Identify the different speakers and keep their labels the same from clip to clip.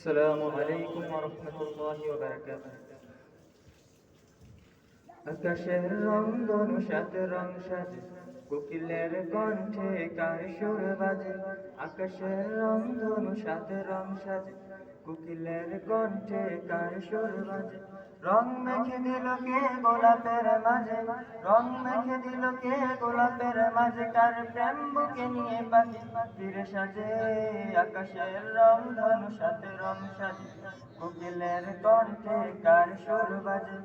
Speaker 1: আসসালামু আলাইকুম ওয়া রাহমাতুল্লাহি ওয়া বারাকাতুহু। আকাশের রং ধনু সাত রং সাজে, কোকিলের কণ্ঠে কার সুর বাজে। আকাশের রং ধনু সাত রং সাজে, কোকিলের কণ্ঠে কার সুর বাজে। রং মেখে দিল কে গোলাপের মাঝে, রং মেখে দিল কে গোলাপের মাঝে। কার প্রেম বুকে নিয়ে পাখি ফিরে সাজে। আকাশের রং ধনু সাত রং সাজে, কোকিলের কণ্ঠে কার সুর বাজে।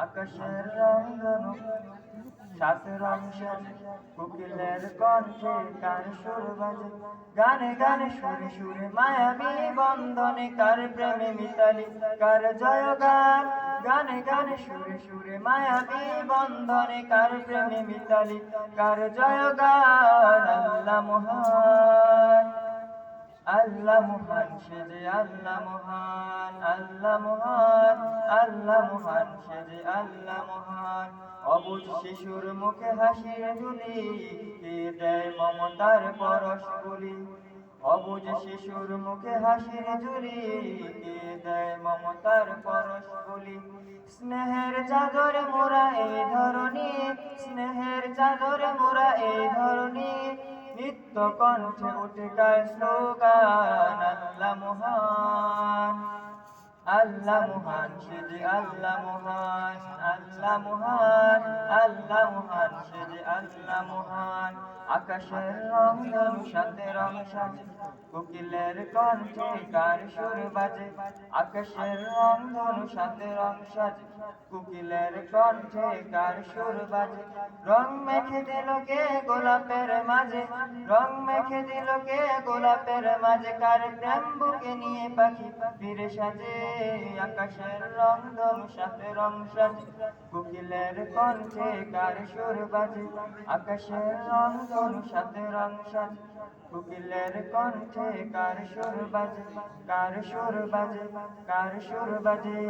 Speaker 1: আকাশের রং ধনু সাত রং সাজে, কোকিলের কণ্ঠে কার সুর বাজে। গানে গানে সুরে সুরে মায়াবী বন্ধনে কার প্রেমে মিতালি কার জয়গান। গানে গানে সুরে সুরে মায়াবী বন্ধনে কার প্রেমে মিতালি কার জয়গান। আল্লাহ মহান, আল্লাহ মহান, সে যে আল্লাহ মহান। আল্লাহ মহান, আল্লাহ মহান, সে যে আল্লাহ মহান। অবুঝ শিশুর মুখে হাসির ঝুলি, কে দেয় মমতার পরশ বলি। অবুঝ শিশুর মুখে হাসির ঝুলি, কে দেয় মমতার পরশ বলি। স্নেহের চাদরে মোরা এই ধরনী, স্নেহের চাদরে মোরা এই ধরনী। নিত্য কণ্ঠে উঠে গায় স্লোগান। আল্লাহ মহান, আল্লাহ মহান, সে যে আল্লাহ মহান। আল্লাহ মহান, আল্লাহ মহান, সে যে আল্লাহ মহান। আকাশের রং ধনু সাত রং সাজে, কোকিলের কণ্ঠে কার সুর বাজে। আকাশের রং ধনু সাত রং সাজে, কোকিলের কণ্ঠে কার সুর বাজে। রং মেখে দিল কে গোলাপের মাঝে, রং মেখে দিল কে গোলাপের মাঝে। কার প্রেম বুকে নিয়ে পাখি ফিরে সাজে। আকাশের রং ধনু সাত রং সাজে, কোকিলের কণ্ঠে কার সুর বাজে। আকাশের রং ধনু সাত রং সাজে, কোকিলের কণ্ঠে কার সুর বাজে। কার সুর বাজে, কার সুর বাজে।